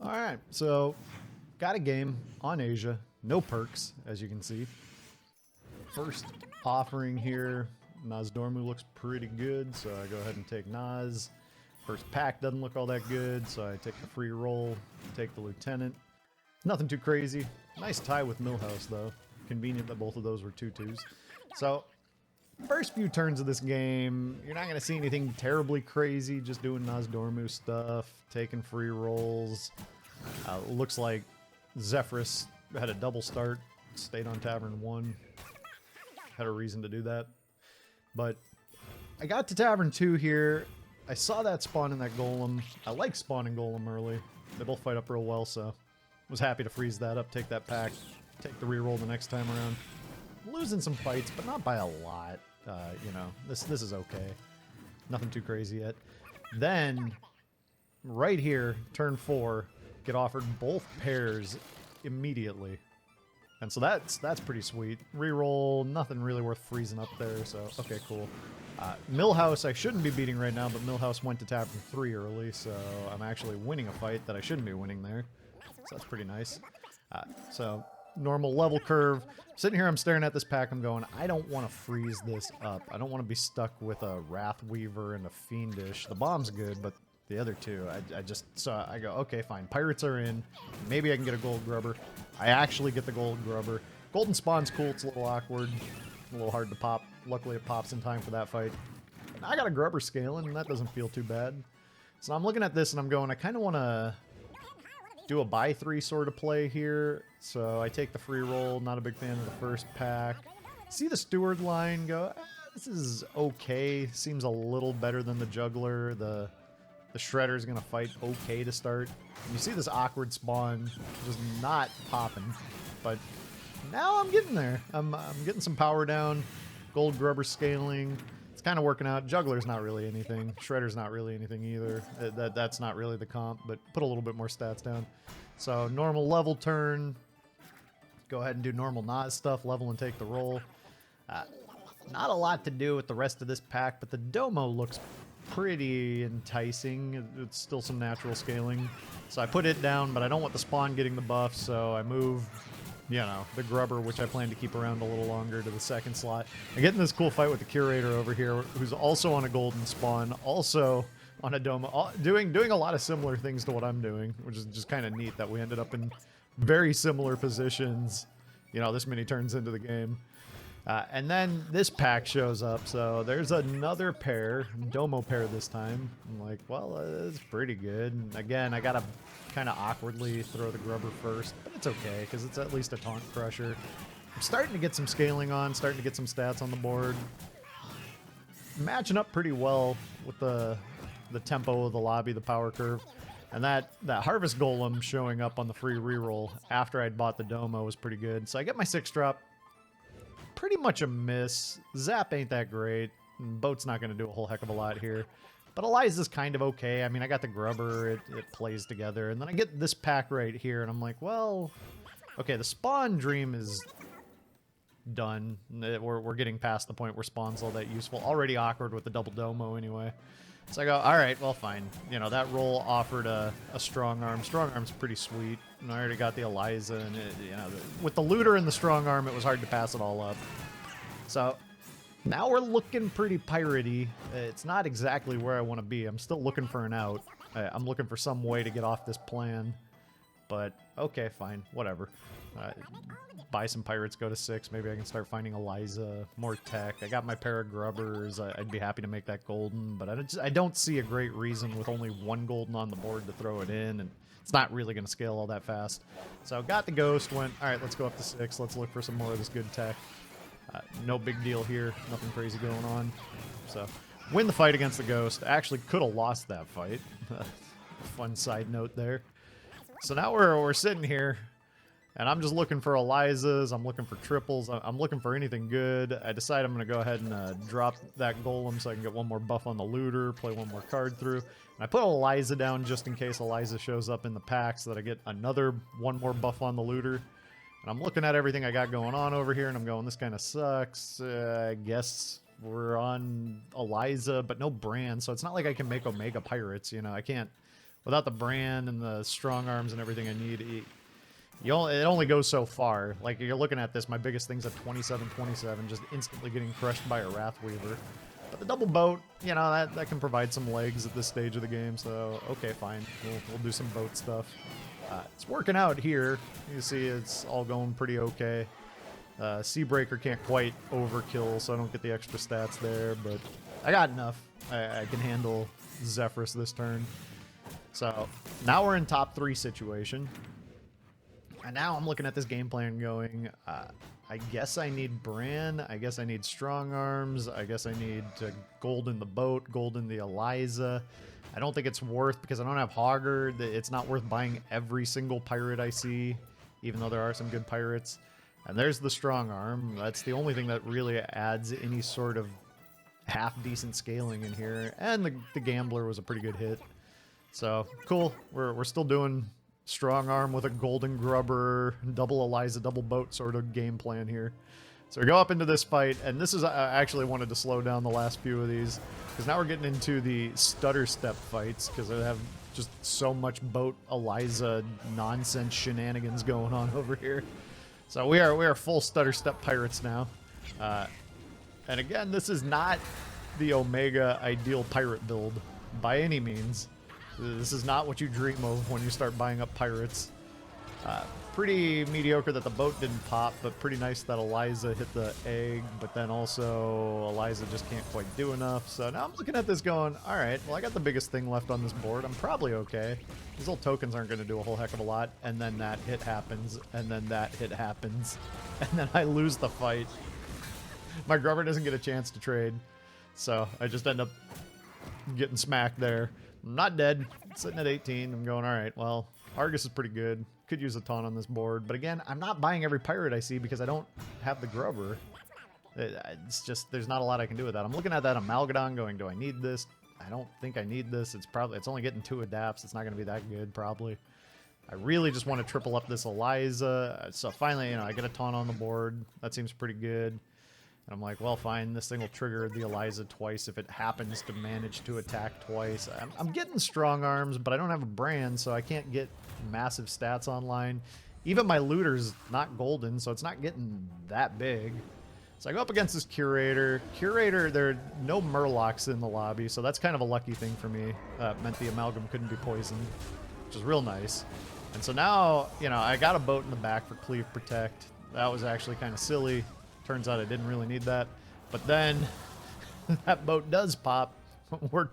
Alright, so got a game on Asia. No perks, as you can see. First offering here, Nozdormu looks pretty good, so I go ahead and take Noz. First pack doesn't look all that good, so I take the free roll, take the Lieutenant. Nothing too crazy. Nice tie with Millhouse, though. Convenient that both of those were 2/2s. So, first few turns of this game, you're not going to see anything terribly crazy, just doing Nozdormu stuff, taking free rolls. Looks like Zephyrus had a double start, stayed on Tavern 1. Had a reason to do that. But I got to Tavern 2 here. I saw that spawn in that Golem. I like spawning Golem early. They both fight up real well, so was happy to freeze that up, take that pack, take the reroll the next time around. Losing some fights, but not by a lot. You know, this is okay. Nothing too crazy yet. Then, right here, turn 4, get offered both pairs immediately. And so that's pretty sweet. Reroll, nothing really worth freezing up there, so okay, cool. Millhouse I shouldn't be beating right now, but Millhouse went to Tavern 3 early, so I'm actually winning a fight that I shouldn't be winning there. So that's pretty nice. So normal level curve. Sitting here, I'm staring at this pack, I'm going, I don't want to freeze this up. I don't want to be stuck with a Wrathweaver and a Fiendish. The bomb's good, but the other two, I just saw, I go, okay, fine. Pirates are in. Maybe I can get a Gold Grubber. I actually get the Gold Grubber. Golden Spawn's cool, it's a little awkward. A little hard to pop. Luckily it pops in time for that fight. But I got a Grubber scaling, and that doesn't feel too bad. So I'm looking at this and I'm going, I kind of want to do a buy 3 sort of play here. So I take the free roll, not a big fan of the first pack. See the Steward line, go, this is okay. Seems a little better than the Juggler. The Shredder's gonna fight okay to start. And you see this awkward spawn just not popping. But now I'm getting there. I'm getting some power down. Gold Grubber scaling. It's kind of working out. Juggler's not really anything. Shredder's not really anything either. That's not really the comp, but put a little bit more stats down. So normal level turn. Go ahead and do normal Nas stuff. Level and take the roll. Not a lot to do with the rest of this pack, but the Domo looks pretty enticing. It's still some natural scaling. So I put it down, but I don't want the spawn getting the buff, so I move, you know, the Grubber, which I plan to keep around a little longer, to the second slot. I get in this cool fight with the Curator over here, who's also on a golden spawn, also on a Domo, doing a lot of similar things to what I'm doing, which is just kind of neat that we ended up in very similar positions, you know, this many turns into the game. And then this pack shows up, so there's another pair, Domo pair this time. I'm like, well, it's pretty good. And again, I gotta kind of awkwardly throw the Grubber first, but it's okay, because it's at least a Taunt Crusher. I'm starting to get some scaling on, starting to get some stats on the board. Matching up pretty well with the tempo of the lobby, the power curve. And that Harvest Golem showing up on the free reroll after I'd bought the Domo was pretty good. So I get my 6-drop. Pretty much a miss. Zap ain't that great. Boat's not going to do a whole heck of a lot here. But Eliza's kind of okay. I mean, I got the Grubber. It plays together. And then I get this pack right here, and I'm like, well, okay, the Spawn Dream is done. We're getting past the point where Spawn's all that useful. Already awkward with the double Domo anyway. So I go, all right, well, fine. You know, that roll offered a Strong Arm. Strong Arm's pretty sweet. And I already got the Eliza, and you know, with the Looter and the Strong Arm, it was hard to pass it all up. So now we're looking pretty piratey. It's not exactly where I want to be. I'm still looking for an out. I'm looking for some way to get off this plan. But okay, fine, whatever. Buy some pirates, go to 6. Maybe I can start finding Eliza, more tech. I got my pair of Grubbers. I'd be happy to make that golden, but I don't see a great reason with only 1 golden on the board to throw it in, and it's not really going to scale all that fast. So got the ghost, went, all right, let's go up to 6. Let's look for some more of this good tech. No big deal here. Nothing crazy going on. So win the fight against the ghost. Actually could have lost that fight. Fun side note there. So now we're sitting here, and I'm just looking for Elizas, I'm looking for triples, I'm looking for anything good. I decide I'm going to go ahead and drop that Golem so I can get one more buff on the Looter, play one more card through. And I put Eliza down just in case Eliza shows up in the pack so that I get one more buff on the Looter. And I'm looking at everything I got going on over here, and I'm going, this kind of sucks. I guess we're on Eliza, but no brand, so it's not like I can make Omega Pirates, you know, I can't without the brand and the strong arms and everything I need, it only goes so far. Like, you're looking at this, my biggest thing's at 27-27, just instantly getting crushed by a Wrathweaver. But the double boat, you know, that can provide some legs at this stage of the game, so okay, fine. We'll do some boat stuff. It's working out here. You see it's all going pretty okay. Seabreaker can't quite overkill, so I don't get the extra stats there, but I got enough. I can handle Zephyrus this turn. So now we're in top 3 situation. And now I'm looking at this game plan going, I guess I need Bran, I guess I need Strong Arms, I guess I need Gold in the boat, Gold in the Eliza. I don't think it's worth, because I don't have Hogger, it's not worth buying every single pirate I see, even though there are some good pirates. And there's the Strong Arm. That's the only thing that really adds any sort of half-decent scaling in here. And the Gambler was a pretty good hit. So, cool. We're still doing Strong Arm with a Golden Grubber, double Eliza, double boat sort of game plan here. So we go up into this fight, and this is, I actually wanted to slow down the last few of these, because now we're getting into the stutter step fights, because I have just so much boat Eliza nonsense shenanigans going on over here. So we are full stutter step pirates now. And again, this is not the Omega ideal pirate build by any means. This is not what you dream of when you start buying up pirates. Pretty mediocre that the boat didn't pop, but pretty nice that Eliza hit the egg, but then also Eliza just can't quite do enough. So now I'm looking at this going, alright, well I got the biggest thing left on this board. I'm probably okay. These little tokens aren't going to do a whole heck of a lot. And then that hit happens, and then that hit happens, and then I lose the fight. My Grubber doesn't get a chance to trade, so I just end up getting smacked there. I'm not dead, sitting at 18. I'm going, alright, well, Argus is pretty good. Could use a ton on this board, but again, I'm not buying every pirate I see because I don't have the Grubber. It's just, there's not a lot I can do with that. I'm looking at that Amalgadon going, do I need this? I don't think I need this. It's only getting 2 adapts. It's not going to be that good, probably. I really just want to triple up this Eliza. So finally, you know, I get a taunt on the board. That seems pretty good. And I'm like, well, fine, this thing will trigger the Eliza twice if it happens to manage to attack twice. I'm getting strong arms, but I don't have a brand, so I can't get massive stats online. Even my looter's not golden, so it's not getting that big. So I go up against this Curator. Curator, there are no murlocs in the lobby, so that's kind of a lucky thing for me. Meant the Amalgam couldn't be poisoned, which is real nice. And so now, you know, I got a boat in the back for Cleave Protect. That was actually kind of silly. Turns out I didn't really need that. But then that boat does pop. We're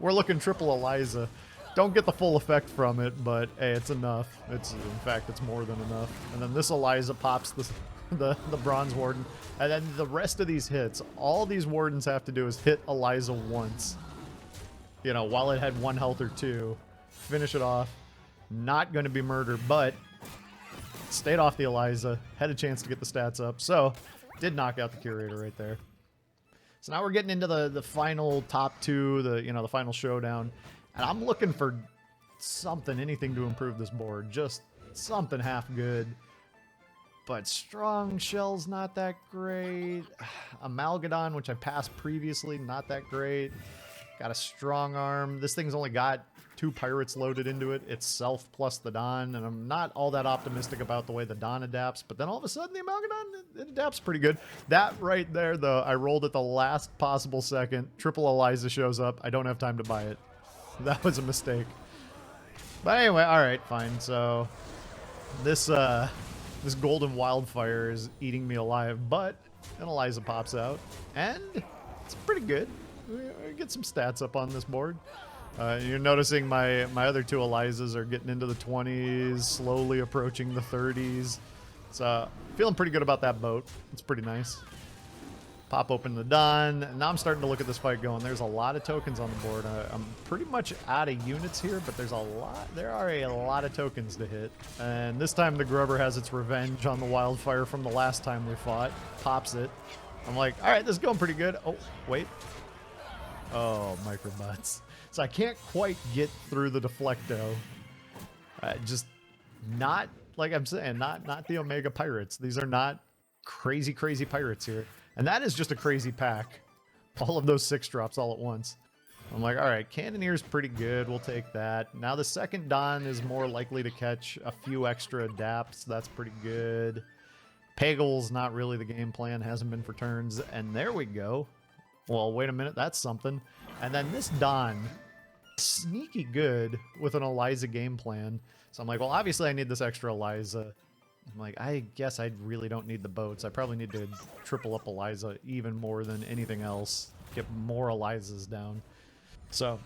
looking triple Eliza. Don't get the full effect from it, but hey, it's enough. In fact, it's more than enough. And then this Eliza pops the Bronze Warden. And then the rest of these hits, all these Wardens have to do is hit Eliza once. You know, while it had 1 health or 2. Finish it off. Not going to be murdered, but stayed off the Eliza. Had a chance to get the stats up. So, did knock out the Curator right there. So now we're getting into the final top 2, the final showdown. And I'm looking for something, anything to improve this board. Just something half good. But Strong Shell's not that great. Amalgadon, which I passed previously, not that great. Got a Strong Arm. This thing's only got 2 pirates loaded into it itself plus the Don, and I'm not all that optimistic about the way the Don adapts, but then all of a sudden the Amalgadon, it adapts pretty good. That right there, though, I rolled at the last possible second. Triple Eliza shows up. I don't have time to buy it. That was a mistake. But anyway, alright, fine. So, this Golden Wildfire is eating me alive, but an Eliza pops out, and it's pretty good. We get some stats up on this board. You're noticing my other 2 Elizas are getting into the 20s, slowly approaching the 30s. So, feeling pretty good about that boat. It's pretty nice. Pop open the Don. Now I'm starting to look at this fight going, there's a lot of tokens on the board. I'm pretty much out of units here, but there are a lot of tokens to hit. And this time the Grubber has its revenge on the Wildfire from the last time we fought. Pops it. I'm like, alright, this is going pretty good. Oh, wait. Oh, microbots. So I can't quite get through the Deflecto. Just not, like I'm saying, not the Omega Pirates. These are not crazy, crazy pirates here. And that is just a crazy pack. All of those 6 drops all at once. I'm like, all right, Cannoneer's pretty good. We'll take that. Now the second Don is more likely to catch a few extra adapts. That's pretty good. Pagel's not really the game plan. Hasn't been for turns. And there we go. Well, wait a minute. That's something. And then this Don, sneaky good with an Eliza game plan. So I'm like, well, obviously I need this extra Eliza. I'm like, I guess I really don't need the boats. I probably need to triple up Eliza even more than anything else. Get more Elizas down. So,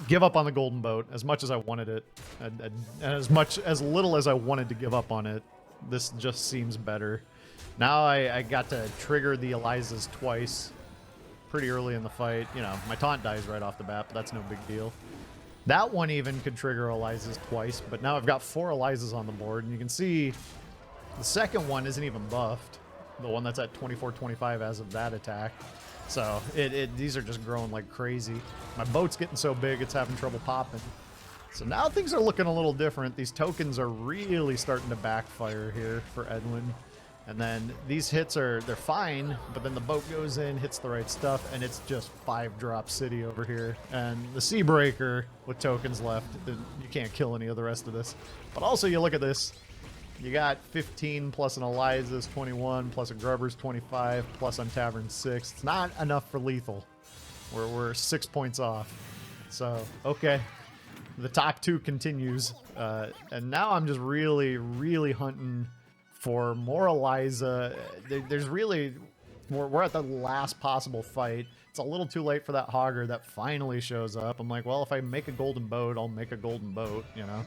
give up on the golden boat as much as I wanted it, and as little as I wanted to give up on it. This just seems better. Now I got to trigger the Elizas twice, pretty early in the fight. You know, my taunt dies right off the bat, but that's no big deal. That one even could trigger Elizas twice, but now I've got 4 Elizas on the board, and you can see the second one isn't even buffed. The one that's at 24-25 as of that attack. So these are just growing like crazy. My boat's getting so big it's having trouble popping. So now things are looking a little different. These tokens are really starting to backfire here for Edwin. And then these hits they're fine, but then the boat goes in, hits the right stuff, and it's just 5-drop city over here. And the Seabreaker with tokens left, you can't kill any of the rest of this. But also you look at this. You got 15 plus an Eliza's 21 plus a Grubber's 25 plus on Tavern 6. It's not enough for lethal. We're 6 points off. So, okay. The top 2 continues. And now I'm just really, really hunting for more Eliza. There's really... We're at the last possible fight. It's a little too late for that Hogger that finally shows up. I'm like, well, if I make a golden boat, I'll make a golden boat, you know?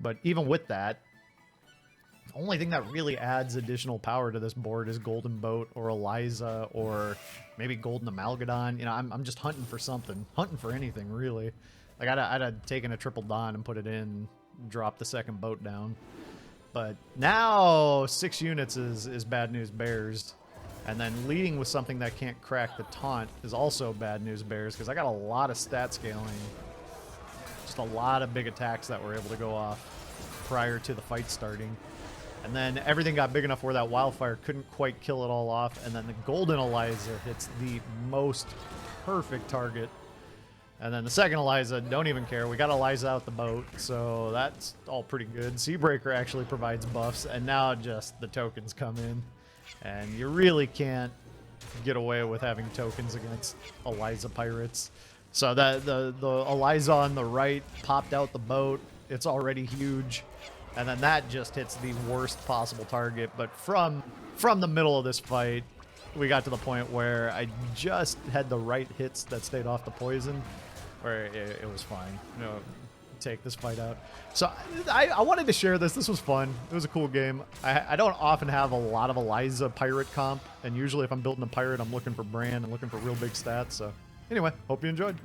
But even with that, the only thing that really adds additional power to this board is Golden Boat or Eliza or maybe Golden Amalgadon. You know, I'm just hunting for something. Hunting for anything, really. Like, I'd have taken a triple Don and put it in, drop the second boat down. But now 6 units is Bad News Bears. And then leading with something that can't crack the taunt is also Bad News Bears because I got a lot of stat scaling. Just a lot of big attacks that were able to go off prior to the fight starting. And then everything got big enough where that wildfire couldn't quite kill it all off. And then the Golden Eliza hits the most perfect target. And then the second Eliza, don't even care. We got Eliza out the boat, so that's all pretty good. Seabreaker actually provides buffs, and now just the tokens come in. And you really can't get away with having tokens against Eliza pirates. So the Eliza on the right popped out the boat. It's already huge. And then that just hits the worst possible target. But from the middle of this fight, we got to the point where I just had the right hits that stayed off the poison, where it was fine. You know, take this fight out. So I wanted to share this. This was fun. It was a cool game. I don't often have a lot of Eliza pirate comp, and usually if I'm building a pirate, I'm looking for brand and looking for real big stats. So anyway, hope you enjoyed.